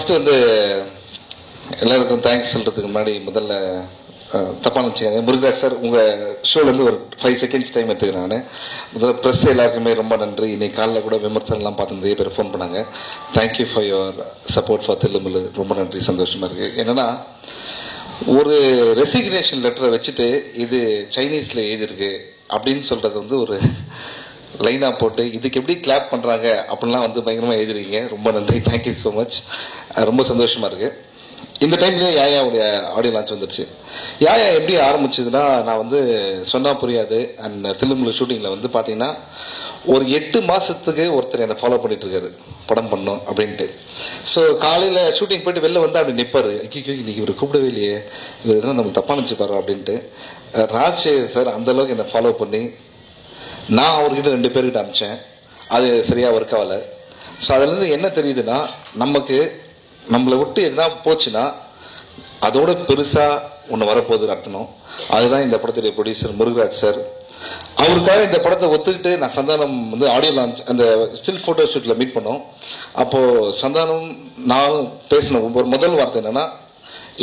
First வந்து எல்லாருக்கும் thanks சொல்றதுக்கு முன்னாடி முதல்ல தப்பா நினைச்சுக்காங்க. முருகராஜ் சார், உங்க ஷோல இருந்து ஒரு 5 செகண்ட்ஸ் டைம் எடுத்துக்கிறேன். நான் முதல்ல ப்ரெஸ் எல்லாருக்குமே ரொம்ப நன்றி. இன்னைக்கு காலைல கூட விமர்சனம்லாம் பார்த்து நிறைய பேர் ஃபோன் பண்ணாங்க. Thank you for your support for Thillu Mullu. ரொம்ப நன்றி, சந்தோஷமா இருக்கு. என்னன்னா, ஒரு ரெசிக்னேஷன் லெட்டரை வச்சுட்டு இது சைனீஸ்ல எழுதிருக்கு அப்படின்னு சொல்றது வந்து ஒரு லைனா போட்டு இதுக்கு எப்படி கிளாப் பண்றாங்க அப்படின்லாம் வந்து பயங்கரமா எழுதிருக்கீங்க. ரொம்ப நன்றி, தேங்க்யூ ஸோ மச். ரொம்ப சந்தோஷமா இருக்கு. இந்த டைம்லயே யாயாவுடைய ஆடியோ லான்ச் வந்துருச்சு. யாயா எப்படி ஆரம்பிச்சதுன்னா, நான் வந்து சொன்னா புரியாது அண்ட் தில்லுமுல்லு ஷூட்டிங்ல வந்து பாத்தீங்கன்னா ஒரு 8 மாசத்துக்கு ஒருத்தர் என்னை ஃபாலோ பண்ணிட்டு இருக்காரு, படம் பண்ணும் அப்படின்ட்டு. ஸோ காலையில ஷூட்டிங் போயிட்டு வெளில வந்து அப்படி நிப்பாரு. ஐயோ, இன்னைக்கு இவர் கூப்பிடவே இல்லையே, இவர் எதனா நம்ம தப்பா நினைச்சுப்பாரு அப்படின்ட்டு. ராஜ்சேகர் சார் அந்த அளவுக்கு என்னை ஃபாலோ பண்ணி நான் அவர்கிட்ட 2 பேர்கிட்ட அனுப்பிச்சேன். அது சரியா ஒர்க் ஆகல. ஸோ அதுல இருந்து என்ன தெரியுதுன்னா, நமக்கு நம்மளை விட்டு எதுனா போச்சுன்னா அதோட பெருசா ஒன்று வரப்போகுதுன்னு அர்த்தம். அதுதான் இந்த படத்துடைய ப்ரொடியூசர் முருகராஜ் சார். அவருக்காக இந்த படத்தை ஒத்துக்கிட்டு நான் சந்தானம் வந்து ஆடியோ லான்ச் அந்த ஸ்டில் போட்டோ ஷூட்ல மீட் பண்ணோம். அப்போ சந்தானம் நானும் பேசின ஒரு முதல் வார்த்தை என்னன்னா,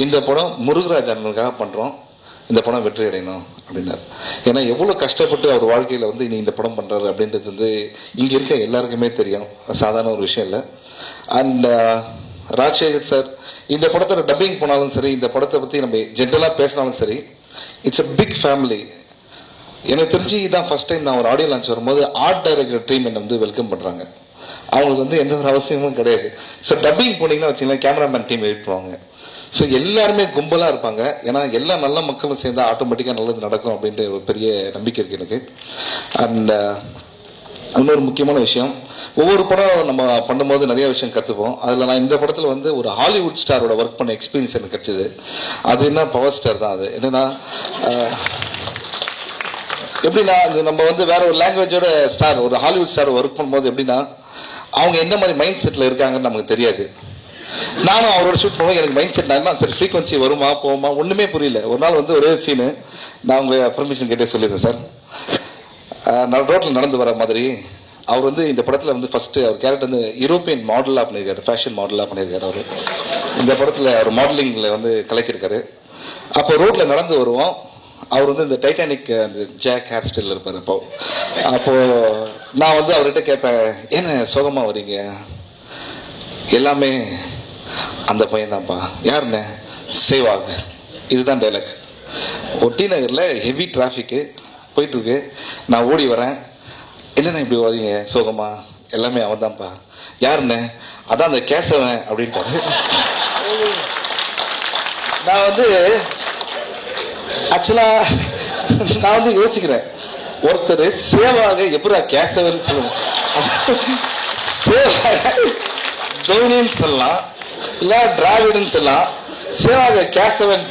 இந்த படம் முருகராஜ் அண்ணனுக்காக பண்றோம், இந்த படம் வெற்றி அடையணும் அப்படின்னாரு. ஏன்னா எவ்வளவு கஷ்டப்பட்டு அவர் வாழ்க்கையில வந்து இனி இந்த படம் பண்றாரு அப்படின்றது வந்து இங்க இருக்க எல்லாருக்குமே தெரியும், சாதாரண ஒரு விஷயம் இல்லை. அண்ட் ராஜ்சேகர் சார் இந்த படத்தோட டப்பிங் போனாலும் சரி, இந்த படத்தை பத்தி நம்ம ஜென்ரலா பேசினாலும் சரி, இட்ஸ் a பிக் ஃபேமிலி. எனக்கு தெரிஞ்சு இதான் ஃபர்ஸ்ட் டைம் நான் ஒரு ஆடியோ லான்ச் வரும்போது ஆர்ட் டைரக்டர் டீம் என்ன வந்து வெல்கம் பண்றாங்க. அவங்களுக்கு வந்து எந்த ஒரு அவசியமும் கிடையாது. ஸோ டப்பிங் போனீங்கன்னா வச்சுக்கலாம், கேமராமேன் டீம் வெயிட் பண்ணுவாங்க. ஸோ எல்லாருமே கும்பலா இருப்பாங்க. ஏன்னா எல்லா நல்ல மக்களும் சேர்ந்தா ஆட்டோமேட்டிக்கா நல்லது நடக்கும் அப்படின்ற ஒரு பெரிய நம்பிக்கை இருக்கு எனக்கு. அண்ட் இன்னொரு முக்கியமான விஷயம், ஒவ்வொரு படம் நம்ம பண்ணும்போது நிறைய விஷயம் கற்றுப்போம். அதில் நான் இந்த படத்தில் வந்து ஒரு ஹாலிவுட் ஸ்டாரோட ஒர்க் பண்ண எக்ஸ்பீரியன்ஸ் எனக்கு கிடைச்சது. அது என்ன, பவர் ஸ்டார் தான். அது என்னன்னா, எப்படின்னா நம்ம வந்து வேற ஒரு லாங்குவேஜோட ஸ்டார், ஒரு ஹாலிவுட் ஸ்டார் ஒர்க் பண்ணும்போது எப்படின்னா, அவங்க என்ன மாதிரி மைண்ட் செட்டில் இருக்காங்கன்னு நமக்கு தெரியாது. நானும் அவரோட ஷூட் பண்ணுவோம், எனக்கு மைண்ட் செட் நான் சரி ஃப்ரீக்வன்சி வருமா போகுமா ஒன்றுமே புரியல. ஒரு நாள் வந்து ஒரே சீனு, நான் உங்க பர்மிஷன் கேட்டே சொல்லிடுறேன் சார். நான் ரோட்ல நடந்து வர மாதிரி அவர் வந்து இந்த படத்துல வந்து ஃபர்ஸ்ட் அவர் கேரக்டர் வந்து யூரோப்பியன் மாடலா பண்ணியிருக்காரு, ஃபேஷன் மாடலா பண்ணியிருக்காரு. அவரு இந்த படத்துல அவர் மாடலிங்ல வந்து கலக்கியிருக்காரு. அப்போ ரோட்ல நடந்து வருவோம், அவர் வந்து இந்த டைட்டானிக் அந்த ஜாக் ஹேர் ஸ்டைல் இருப்பாரு. அப்போ நான் வந்து அவர்கிட்ட கேட்பேன், என்ன சோகமா வரீங்க? எல்லாமே அந்த பையன் தான்ப்பா. யாருன்னு? சேவாக். இதுதான் டைலாக். ஒட்டி நகர்ல ஹெவி டிராபிக் போயிட்டு இருக்கு, நான் ஓடி வரேன். என்னென்ன இப்படி வரீங்க சோகமா? எல்லாமே அவன் தான்ப்பா. யாருன்னு? அதான் அந்த கேசவன் அப்படின்ட்டாரு. நான் வந்து ஆக்சுவலா நான் வந்து யோசிக்கிறேன், ஒருத்தர் சேவாக எப்படா கேசவன் சொல்லுங்க, தோனின்னு சொல்லலாம், இல்ல டிராவிடன் சொல்லலாம், சேவாக கேசவன்.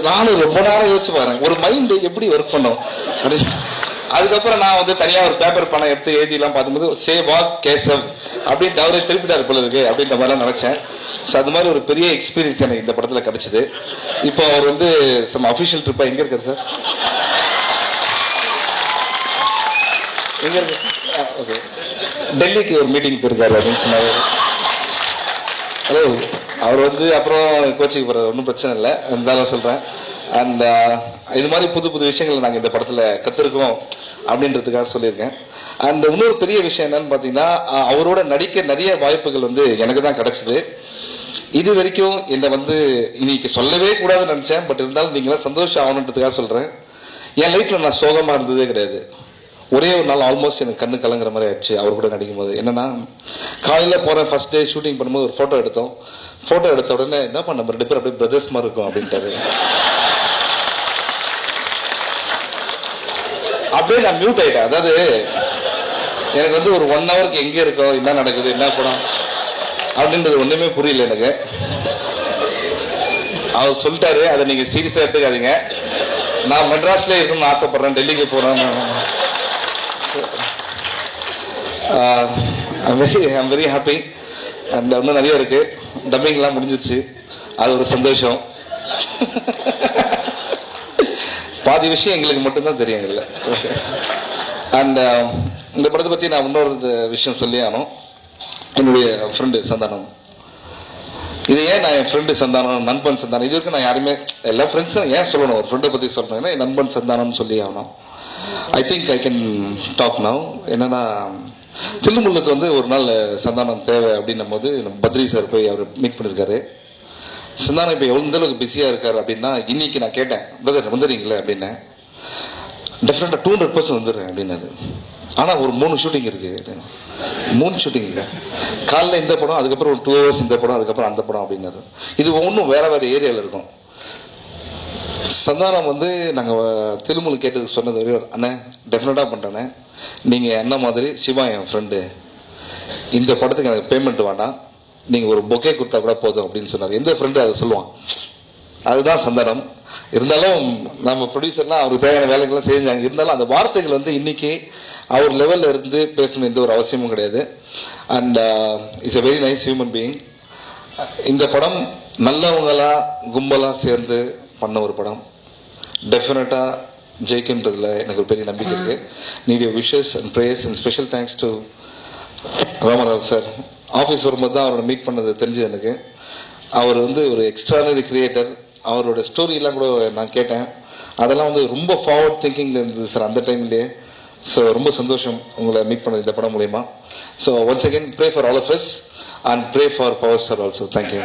நானும் ரொம்ப நேரம் யோசிச்சு பாருங்க, ஒரு மைண்ட் எப்படி ஒர்க் பண்ணும் அப்படின்னு. அதுக்கப்புறம் நான் வந்து தனியா ஒரு பேப்பர் பணம் எடுத்து எழுதி எல்லாம் பார்க்கும்போது சேவாக் கேசவ் அப்படின்ட்டு அவரே திருப்பிட்டாரு போல இருக்கு அப்படின்ற மாதிரிலாம் நினைச்சேன். ஸோ அது மாதிரி ஒரு பெரிய எக்ஸ்பீரியன்ஸ் எனக்கு இந்த படத்துல கிடைச்சது. இப்போ அவர் வந்து சம் அபிஷியல் ட்ரிப்பா எங்க இருக்காரு சார்? எங்க இருக்கு? ஓகே, டெல்லிக்கு ஒரு மீட்டிங் போயிருக்காரு அப்படின்னு சொன்னாரு. ஹலோ, அவர் வந்து அப்புறம் கோச்சிக்கு போறாரு, ஒன்றும் பிரச்சனை இல்லை, இருந்தாலும் சொல்றேன். அண்ட் இது மாதிரி புது புது விஷயங்களை நாங்கள் இந்த படத்துல கத்திருக்கோம் அப்படின்றதுக்காக சொல்லியிருக்கேன். அண்ட் இன்னொரு பெரிய விஷயம் என்னன்னு பாத்தீங்கன்னா, அவரோட நடிக்க நிறைய வாய்ப்புகள் வந்து எனக்கு தான் கிடைச்சது. இது வரைக்கும் என்னை வந்து இன்னைக்கு சொல்லவே கூடாதுன்னு நினைச்சேன், பட் இருந்தாலும் நீங்க சந்தோஷம் ஆகணுன்றதுக்காக சொல்றேன். என் லைஃப்ல நான் சோகமா இருந்ததே கிடையாது. ஒரே ஒரு நாள் ஆல்மோஸ்ட் எனக்கு கண்ணு கலங்குற மாதிரி ஆயிடுச்சு அவர் கூட நடிக்கும் போது. என்னன்னா, காலையில போறேன், ஃபர்ஸ்ட் டே ஷூட்டிங் பண்ணும்போது ஒரு போட்டோ எடுத்தோம். போட்டோ எடுத்த உடனே என்ன பண்ண, 2 பேர் அப்படியே பிரதர்ஸ் மாதிரி இருக்கும் அப்படின்ட்டாரு. அப்படியே நான் மியூட் ஆயிட்டேன். அதாவது எனக்கு வந்து ஒரு 1 ஹவருக்கு எங்க இருக்கோம், என்ன நடக்குது, என்ன படம் அப்படின்றது ஒண்ணுமே புரியல எனக்கு. அவர் சொல்லிட்டாரு, அதை நீங்க சீரியஸா எடுத்துக்காதீங்க, நான் மெட்ராஸ்ல இருக்கணும்னு ஆசைப்படுறேன், டெல்லிக்கு போறேன். I'm very happy. அண்ட் இன்னும் நிறைய இருக்கு, டப்பிங் எல்லாம் முடிஞ்சிருச்சு, அது ஒரு சந்தோஷம். பாதி விஷயம் எங்களுக்கு மட்டும்தான் தெரியும் இல்லை. அண்ட் இந்த படத்தை பத்தி நான் இன்னொரு விஷயம் சொல்லி ஆனோம். என்னுடைய ஃப்ரெண்டு சந்தானம், இது ஏன் நான் என் ஃப்ரெண்டு சந்தானம், நண்பன் சந்தானம், இது வரைக்கும் நான் யாருமே எல்லா ஃப்ரெண்ட்ஸும் ஏன் சொல்லணும், ஒரு ஃப்ரெண்டை பற்றி சொல்றேன்னா என் நண்பன் சந்தானம்னு சொல்லி ஆகணும். I think I can talk now. என்னன்னா, தில்லுமுல்லுக்கு வந்து ஒரு நாள் சந்தானம் தேவை அப்படின்னும் போது நம்ம பத்ரி சார் போய் அவர் மீட் பண்ணியிருக்காரு. சந்தானம் இப்போ எந்த அளவுக்கு பிஸியாக இருக்காரு அப்படின்னா, இன்னைக்கு நான் கேட்டேன், பிரதர் வந்துடுறீங்களே அப்படின்னேன். டெஃபினட்டாக 200% வந்துடுறேன் அப்படின்னாரு. ஆனால் ஒரு 3 ஷூட்டிங் இருக்கு, 3 ஷூட்டிங் இல்லை. காலைல இந்த படம், அதுக்கப்புறம் ஒரு 2 hours இந்த படம், அதுக்கப்புறம் அந்த படம் அப்படின்னாரு. இது ஒன்றும் வேற வேற ஏரியாவில் இருக்கும். சந்தானம் வந்து நாங்கள் திருமுல் கேட்டதுக்கு சொன்னது வரையும், அண்ணே டெஃபினட்டாக பண்ணுறேண்ணே, நீங்கள் என்ன மாதிரி சிவா என் ஃப்ரெண்டு, இந்த படத்துக்கு எனக்கு பேமெண்ட் வேண்டாம், நீங்கள் ஒரு பொக்கே கொடுத்தா கூட போதும் அப்படின்னு சொன்னார். எந்த ஃப்ரெண்டு அதை சொல்லுவான்? அதுதான் சந்தானம். இருந்தாலும் நம்ம ப்ரொடியூசர்லாம் அவருக்கு தேவையான வேலைகள்லாம் செஞ்சாங்க. இருந்தாலும் அந்த வார்த்தைகள் வந்து இன்னைக்கு அவர் லெவலில் இருந்து பேசணும் எந்த ஒரு அவசியமும் கிடையாது. And it's a very nice human being. இந்த படம் நல்லவங்களா கும்பலா சேர்ந்து பண்ண ஒரு படம். டெஃபினட்டா ஜெயிக்குன்றதுல எனக்கு ஒரு பெரிய நம்பிக்கை இருக்கு. Need your wishes and prayers and special thanks to Ramarao sir. Office வரும்போது தான் அவரோட மீட் பண்ணது தெரிஞ்சது எனக்கு. அவர் வந்து ஒரு எக்ஸ்ட்ரானரி கிரியேட்டர். அவரோட ஸ்டோரிலாம் கூட நான் கேட்டேன். அதெல்லாம் வந்து ரொம்ப ஃபார்வர்ட் திங்கிங்ல இருந்தது சார் அந்த டைம்லேயே. ஸோ ரொம்ப சந்தோஷம் உங்களை மீட் பண்ணது இந்த படம் மூலயமா. So once again pray for all of us and pray for power star also. Thank you.